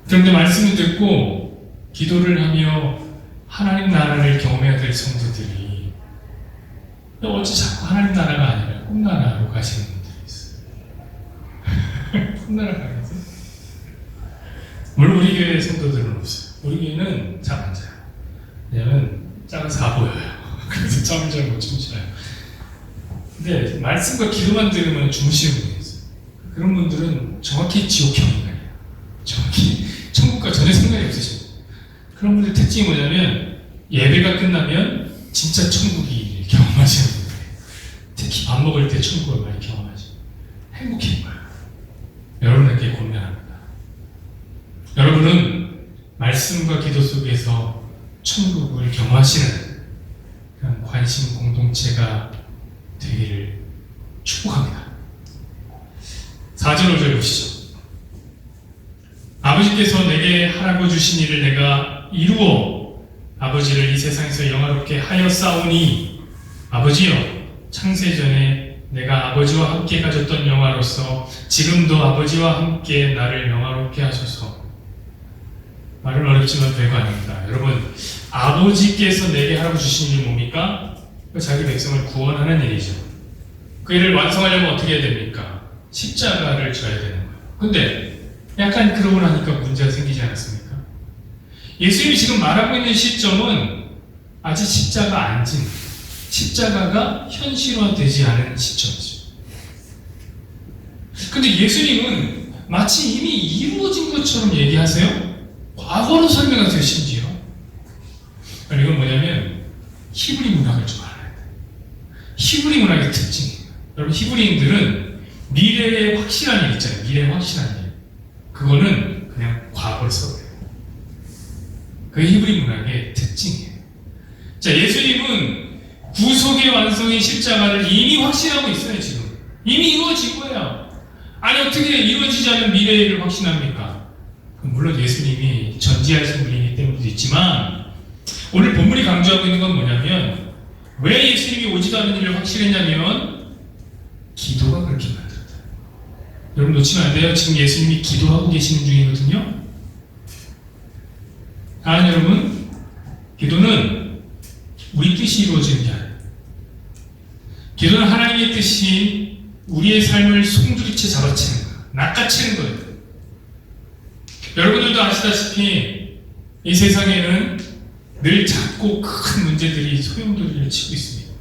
그런데 말씀을 듣고 기도를 하며 하나님 나라를 경험해야 될 성도들이 어찌 자꾸 하나님 나라가 아니라 꿈나라로 가시는 분들이 있어요. 꿈나라 가겠어요? 물론 우리 교회 성도들은 없어요. 우리 교회는 잠 안 자요. 왜냐면 작아서 안 보여요. 그래서 잠을 잘 못 주무셔요. 근데 말씀과 기도만 들으면 주무시는 분이 있어요. 그런 분들은 정확히 지옥형이에요. 정확히 천국과 전혀 상관이 없으십니다. 그런 분들의 특징이 뭐냐면 예배가 끝나면 진짜 천국이 경험하시는 분들이에요. 특히 밥 먹을 때 천국을 많이 경험하시고 행복해요. 여러분에게 권면합니다. 여러분은 말씀과 기도 속에서 천국을 경험하시는 그런 관심 공동체가 되기를 축복합니다. 4절 5절 보시죠. 아버지께서 내게 하라고 주신 일을 내가 이루어 아버지를 이 세상에서 영화롭게 하였사오니 아버지여 창세전에 내가 아버지와 함께 가졌던 영화로서 지금도 아버지와 함께 나를 영화롭게 하소서. 말은 어렵지만 별거 아닙니다. 여러분, 아버지께서 내게 하라고 주신 일이 뭡니까? 자기 백성을 구원하는 일이죠. 그 일을 완성하려면 어떻게 해야 됩니까? 십자가를 져야 되는 거예요. 근데 약간 그러고 나니까 문제가 생기지 않았습니까? 예수님이 지금 말하고 있는 시점은 아직 십자가 안 진, 십자가가 현실화되지 않은 시점이죠. 근데 예수님은 마치 이미 이루어진 것처럼 얘기하세요. 과거로 설명하세요, 심지어. 이건 뭐냐면 히브리 문학을 좀 알아야 돼요. 히브리 문학의 특징이에요. 여러분, 히브리인들은 미래의 확실한 일 있잖아요. 미래의 확실한 일. 그거는 그냥 과거를 써요. 그게 히브리 문학의 특징이에요. 자, 예수님은 구속의 완성인 십자가를 이미 확신하고 있어요, 지금. 이미 이루어진 거예요. 아니, 어떻게 이루어지지 않은 미래를 확신합니까? 물론 예수님이 전지하신 분이기 때문도 있지만, 오늘 본문이 강조하고 있는 건 뭐냐면, 왜 예수님이 오지도 않은 일을 확실했냐면, 기도가 그렇게 만들었다. 여러분 놓치면 안 돼요. 지금 예수님이 기도하고 계시는 중이거든요. 아, 여러분, 기도는 우리 뜻이 이루어지는 게 아니에요. 기도는 하나님의 뜻이 우리의 삶을 송두리째 잡아채는 거예요. 낚아채는 거예요. 여러분들도 아시다시피 이 세상에는 늘 작고 큰 문제들이 소용돌이를 치고 있습니다.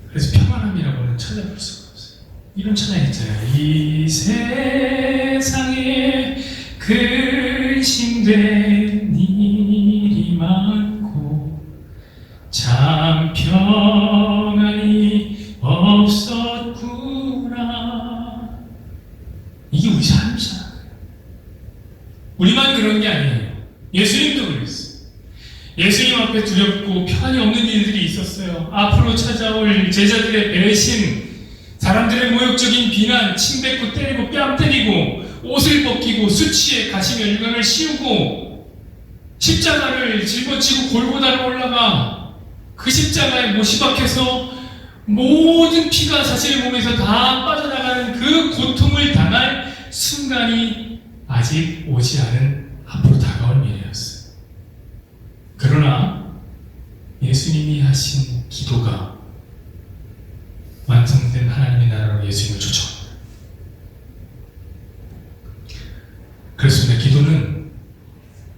그래서 평안함이라고는 찾아볼 수가 없어요. 이런 찬양이 있잖아요. 이 세상에 근심된 일이 많고 참 평안이 없었구나. 이게 우리 삶이잖아요. 우리만 그런 게 아니에요. 예수님도 그랬어요. 예수님 앞에 두렵고 평안이 없는 일들이 있었어요. 앞으로 찾아올 제자들의 배신, 사람들의 모욕적인 비난, 침 뱉고 때리고 뺨 때리고 옷을 벗기고 수치에 가시면류관을 씌우고 십자가를 짊어지고 골고다로 올라가 그 십자가에 못이 박혀서 모든 피가 자신의 몸에서 다 빠져나가는 그 고통을 당할 순간이 아직 오지 않은 앞으로 다가올 미래였어요. 그러나 예수님이 하신 기도가 완성된 하나님의 나라로 예수님을 초청합니다. 그렇습니다. 기도는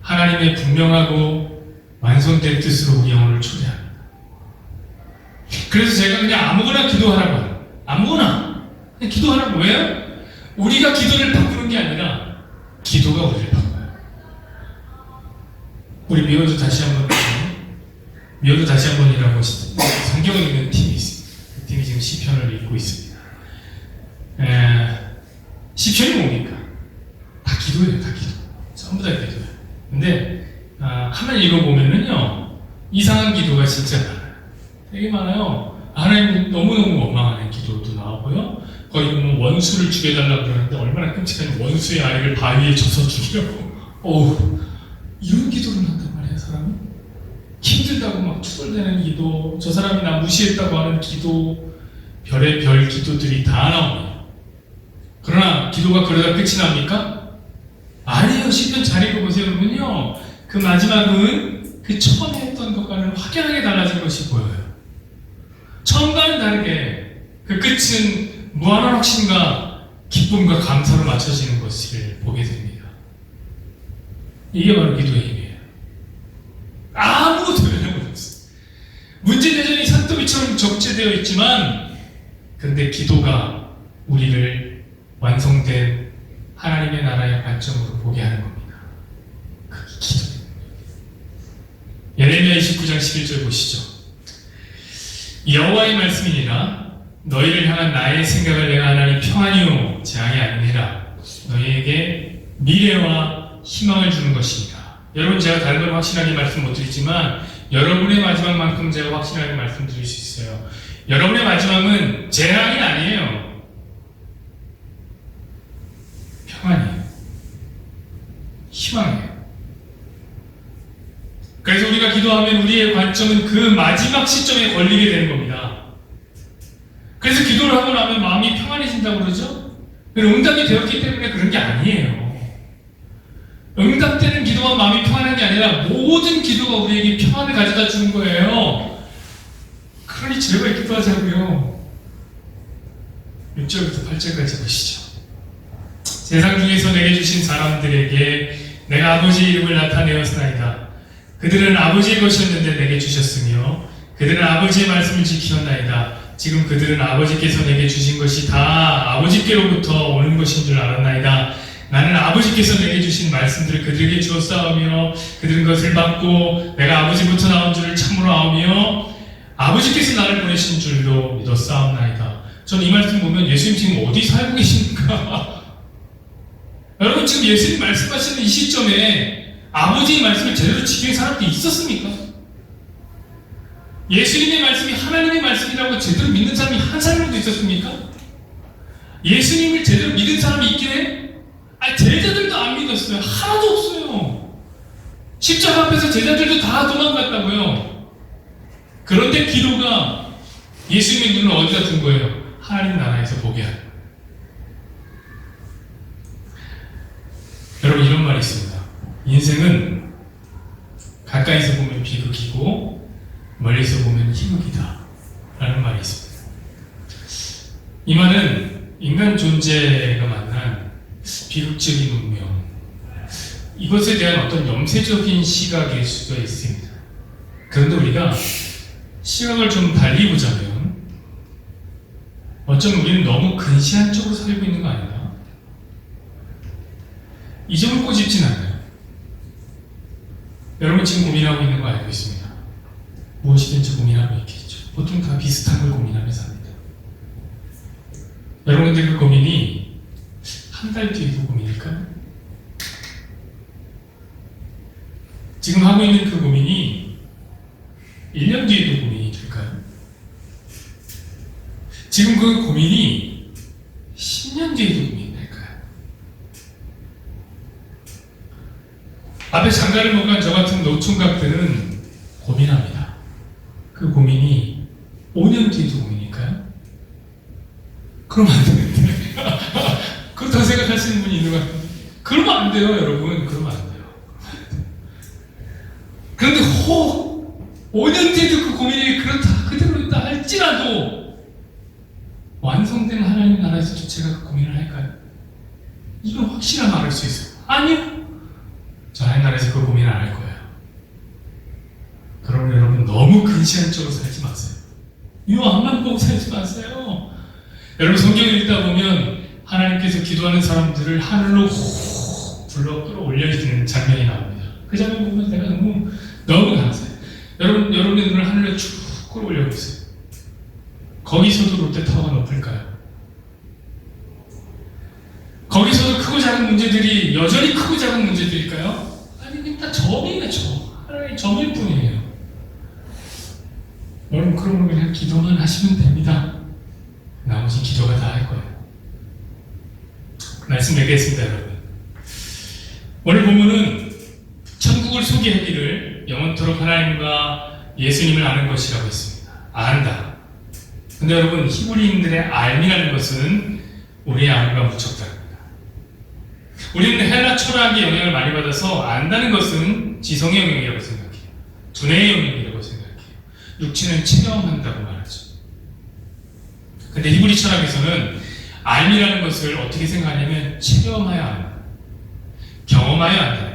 하나님의 분명하고 완성된 뜻으로 우리 영혼을 초대합니다. 그래서 제가 그냥 아무거나 기도하라고 해요. 아무거나 그냥 기도하라고. 왜요? 우리가 기도를 바꾸는 게 아니라 기도가 우리를 바꿔요. 우리 미워도 다시 한번이라고 성경을 읽는 팀이 있습니다. 그 팀이 지금 시편을 읽고 있습니다. 시편이 뭡니까? 다 기도예요. 다 기도. 전부 다 기도예요. 근데 한번 읽어보면은요, 이상한 기도가 진짜 많아요. 되게 많아요. 하나님 너무너무 원망하는 기도도 나오고요. 거의 보면 원수를 죽여달라고 그러는데 얼마나 끔찍한, 원수의 아이를 바위에 져서 죽이려고. 어우, 이런 기도를 한단 말이야, 사람이. 힘들다고 막 투덜대는 기도, 저 사람이 나 무시했다고 하는 기도, 별의 별 기도들이 다 나옵니다. 그러나 기도가 그러다 끝이 납니까? 아니에요. 시편 잘 읽어보세요. 여러분요, 그 마지막은 그 처음에 했던 것과는 확연하게 달라진 것이 보여요. 처음과는 다르게 그 끝은 무한한 확신과 기쁨과 감사로 맞춰지는 것을 보게 됩니다. 이게 바로 기도의 힘이에요. 아무것도 변함없어요. 문제대전이 산더미처럼 적재되어 있지만, 그런데 기도가 우리를 완성된 하나님의 나라의 관점으로 보게 하는 겁니다. 그게 기도입니다. 예레미야 29장 11절 보시죠. 여호와의 말씀이니라. 너희를 향한 나의 생각을 내가 하나니 평안이요 재앙이 아니니라. 너희에게 미래와 희망을 주는 것이니라. 여러분, 제가 다른 건 확실하게 말씀 못 드리지만 여러분의 마지막만큼 제가 확실하게 말씀드릴 수 있어요. 여러분의 마지막은 재앙이 아니에요. 평안이에요. 희망이에요. 그래서 우리가 기도하면 우리의 관점은 그 마지막 시점에 걸리게 되는 겁니다. 그래서 기도를 하고 나면 마음이 평안해진다고 그러죠? 응답이 되었기 때문에 그런 게 아니에요. 응답되는 기도와 마음이 평안한 게 아니라 모든 기도가 우리에게 평안을 가져다 주는 거예요. 그러니 제발 기도하자고요. 6절부터 8절까지 보시죠. 세상 중에서 내게 주신 사람들에게 내가 아버지의 이름을 나타내었나이다. 그들은 아버지의 것이었는데 내게 주셨으며 그들은 아버지의 말씀을 지키었나이다. 지금 그들은 아버지께서 내게 주신 것이 다 아버지께로부터 오는 것인 줄 알았나이다. 나는 아버지께서 내게 주신 말씀들을 그들에게 주었사오며 그들은 것을 받고 내가 아버지부터 나온 줄을 참으로 아오며 아버지께서 나를 보내신 줄로 믿었사옵나이다. 저는 이 말씀 보면 예수님 지금 어디 살고 계십니까? 여러분, 지금 예수님 말씀하시는 이 시점에 아버지의 말씀을 제대로 지키는 사람들이 있었습니까? 예수님의 말씀이 하나님의 말씀이라고 제대로 믿는 사람이 한 사람도 있었습니까? 예수님을 제대로 믿은 사람이 있긴 해? 제자들도 안 믿었어요. 하나도 없어요. 십자가 앞에서 제자들도 다 도망갔다고요. 그런데 기도가 예수님의 눈을 어디다 둔 거예요? 하나님 나라에서 보게 하는. 여러분, 이런 말이 있습니다. 인생은 가까이서 보면 비극이고 멀리서 보면 희극이다 라는 말이 있습니다. 이 말은 인간 존재가 만난 비극적인 운명, 이것에 대한 어떤 염세적인 시각일 수가 있습니다. 그런데 우리가 시각을 좀 달리 보자면 어쩌면 우리는 너무 근시한 쪽으로 살고 있는 거 아닌가? 이 점을 꼬집진 않아요. 여러분 지금 고민하고 있는 거 알고 있습니다. 무엇이든지 고민하고 있겠죠. 보통 다 비슷한 걸 고민하면서 합니다. 여러분들 그 고민이 한 달 뒤에도 고민일까요? 지금 하고 있는 그 고민이 1년 뒤에도 고민이 될까요? 지금 그 고민이 10년 뒤에도 고민이 될까요? 앞에 장가를 못 간 저 같은 노총각들은 고민합니다. 그 고민이 5년 뒤에도 고민일까요? 그러면 안 되는데. 그렇다고 생각하시는 분이 있는 것 같은데. 그러면 안 돼요, 여러분. 그러면 안 돼요. 그런데 5년 뒤에도 그 고민이 그렇다, 그대로 있다 할지라도 완성된 하나님 나라에서도 제가 그 고민을 할까요? 이건 확실하게 말할 수 있어요. 아니요. 저 하나님 나라에서 그 고민을 안 할 거예요. 그러면 여러분 너무 근시안적으로 살지 마세요. 앞만 보고 살지 마세요. 여러분 성경을 읽다 보면 하나님께서 기도하는 사람들을 하늘로 훅 불러 끌어올려주는 장면이 나옵니다. 그 장면 보면 내가 너무 감사해요. 여러분의 눈을 하늘로 쭉 끌어올려보세요. 거기서도 롯데타워가 높을까요? 거기서도 크고 작은 문제들이 여전히 크고 작은 문제들일까요? 아니, 다 점이에요, 점. 하나의 점일 뿐이에요. 여러분, 그러면 그냥 기도만 하시면 됩니다. 나머지 기도가 다 할 거예요. 말씀 맺겠습니다, 여러분. 오늘 본문은 천국을 소개하기를 영원토록 하나님과 예수님을 아는 것이라고 했습니다. 안다. 근데 여러분, 히브리인들의 알미라는 것은 우리의 알과 무척 다릅니다. 우리는 헬라 철학의 영향을 많이 받아서 안다는 것은 지성의 영역이라고 생각해요. 두뇌의 영역이라고 생각해요. 육체는 체험한다고 말하죠. 근데 히브리 철학에서는 알미라는 것을 어떻게 생각하냐면 체험하여 안다. 경험하여 안다.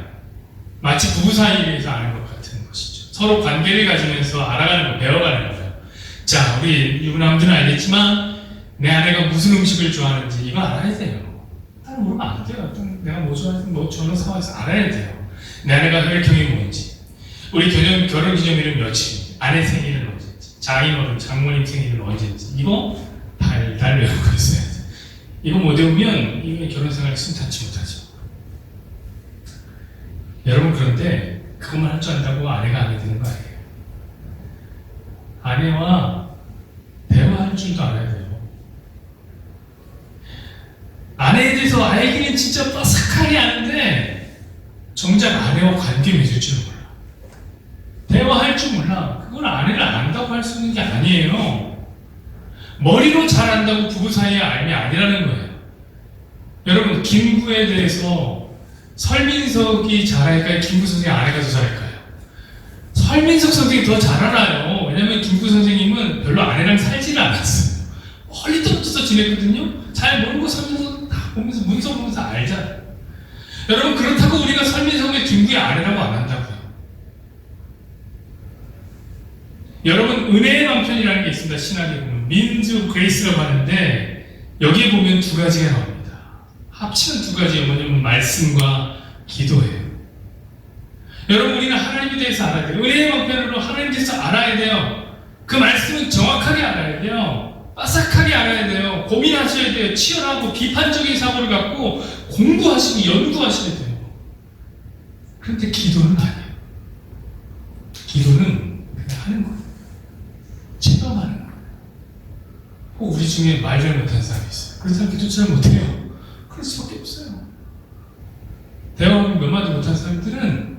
마치 부부 사이에서 아는 것 같은 것이죠. 서로 관계를 가지면서 알아가는 거, 배워가는 거예요. 자, 우리 유부남들은 알겠지만 내 아내가 무슨 음식을 좋아하는지 이거 알아야 돼요. 다른 모르면 안 돼요. 내가 뭐 좋아하는지 뭐 좋아하는 상황에서 알아야 돼요. 내 아내가 혈액형이 뭔지, 우리 결혼 기념일은 며칠인지, 아내 생일은 언제인지, 장인어른, 장모님 생일은 언제인지 이거 달달 외우고 있어야 돼. 이거 못 외우면 이거 결혼 생활 순탄치 못하죠. 여러분, 그런데 그것만 할 줄 안다고 아내가 아니 되는 거 아니에요. 아내와 대화할 줄도 알아야 돼요. 아내에 대해서 알기는 진짜 빠삭하게 아는데 정작 아내와 관계 맺을 줄 몰라. 대화할 줄 몰라. 그건 아내를 안다고 할 수 있는 게 아니에요. 머리로 잘 안다고 부부 사이의 알미 아니라는 거예요. 여러분, 김구에 대해서 설민석이 잘할까요? 김구 선생님 아내가 더 잘할까요? 설민석 선생님이 더 잘 알아요. 왜냐면 김구 선생님은 별로 아내랑 살지를 않았어요. 멀리 떨어져서 지냈거든요. 잘 모르고 설민석 다 보면서 문서 보면서 알잖아요. 여러분, 그렇다고 우리가 설민석의 김구의 아내라고 안 한다고요. 여러분, 은혜의 방편이라는 게 있습니다. 신학에 보면 민즈 그레이스라고 하는데 여기에 보면 두 가지가 나옵니다. 합치는 두 가지예요. 뭐냐면 말씀과 기도예요. 여러분, 우리는 하나님에 대해서 알아야 돼요. 은혜의 방편으로 하나님에 대해서 알아야 돼요. 그 말씀은 정확하게 알아야 돼요. 빠삭하게 알아야 돼요. 고민하셔야 돼요. 치열하고 비판적인 사고를 갖고 공부하시고 연구하셔야 돼요. 그런데 기도는 아니에요. 기도는 그냥 하는 거예요. 체험하는 거예요. 우리 중에 말 잘 못하는 사람이 있어요. 그런 사람 기도 잘 못해요. 그럴 수밖에 없어요. 대화를 몇 마디 못하는 사람들은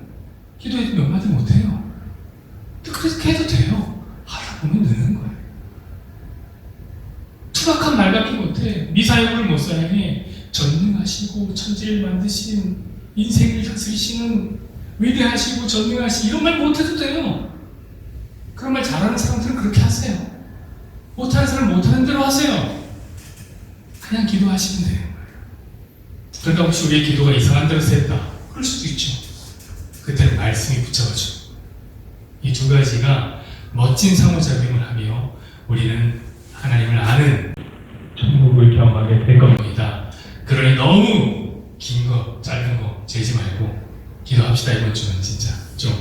기도해도 몇 마디 못해요. 그렇게 해도 돼요. 하다 보면 느는 거예요. 투박한 말밖에 못해. 미사여구를 못 사용해. 전능하시고 천지를 만드신 인생을 다스리시는 위대하시고 전능하신 이런 말 못해도 돼요. 그런 말 잘하는 사람들은 그렇게 하세요. 못하는 사람은 못하는 대로 하세요. 그냥 기도하시면 돼요. 그러니까 혹시 우리의 기도가 이상한 대로 샜다. 그럴 수도 있죠. 그때는 말씀이 붙잡아주고 이 두 가지가 멋진 상호작용을 하며 우리는 하나님을 아는 천국을 경험하게 될 겁니다. 그러니 너무 긴 거, 짧은 거 재지 말고 기도합시다. 이번 주는 진짜 좀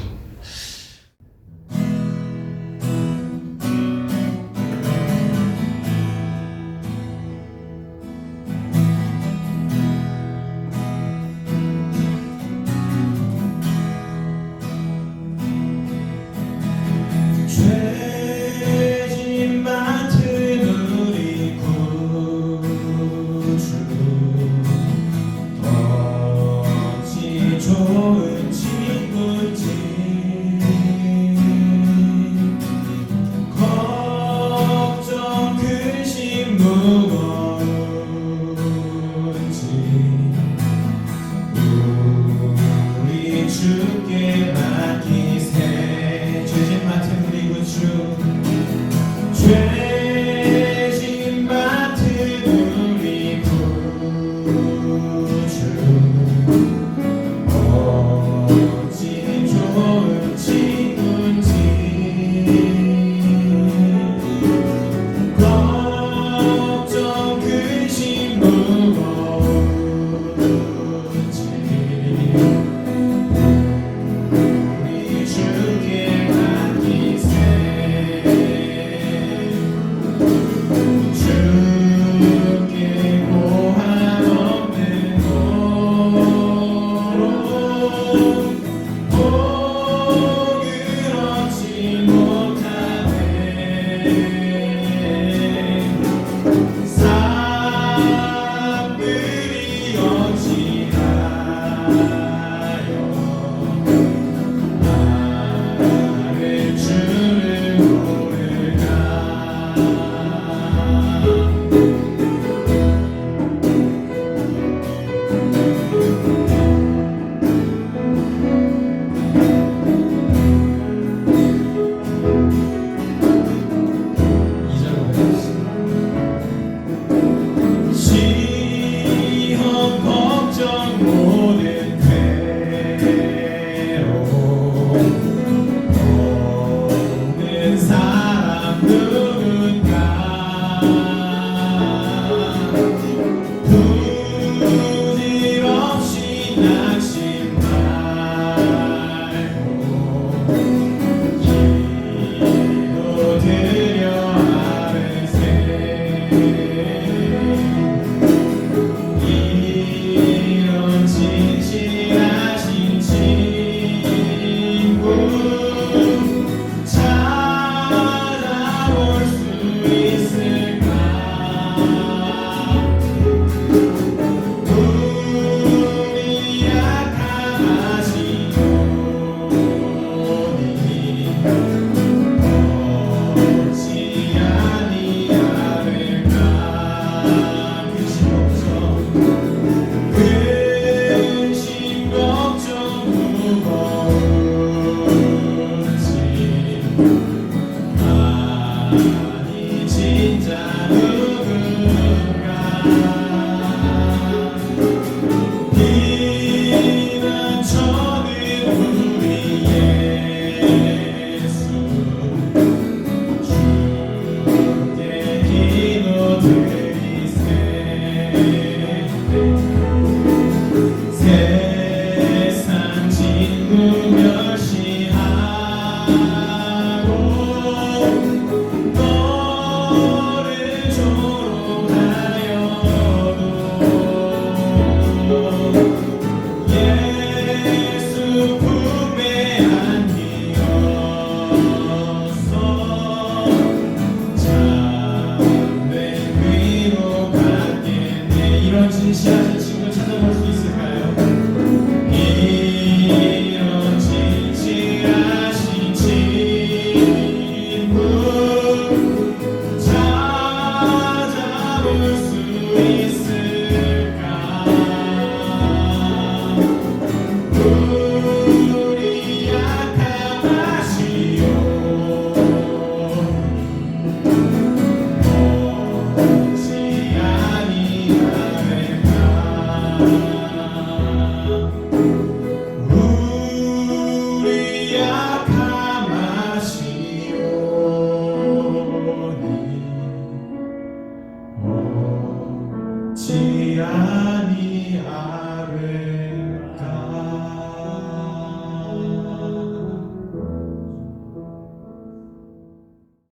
기도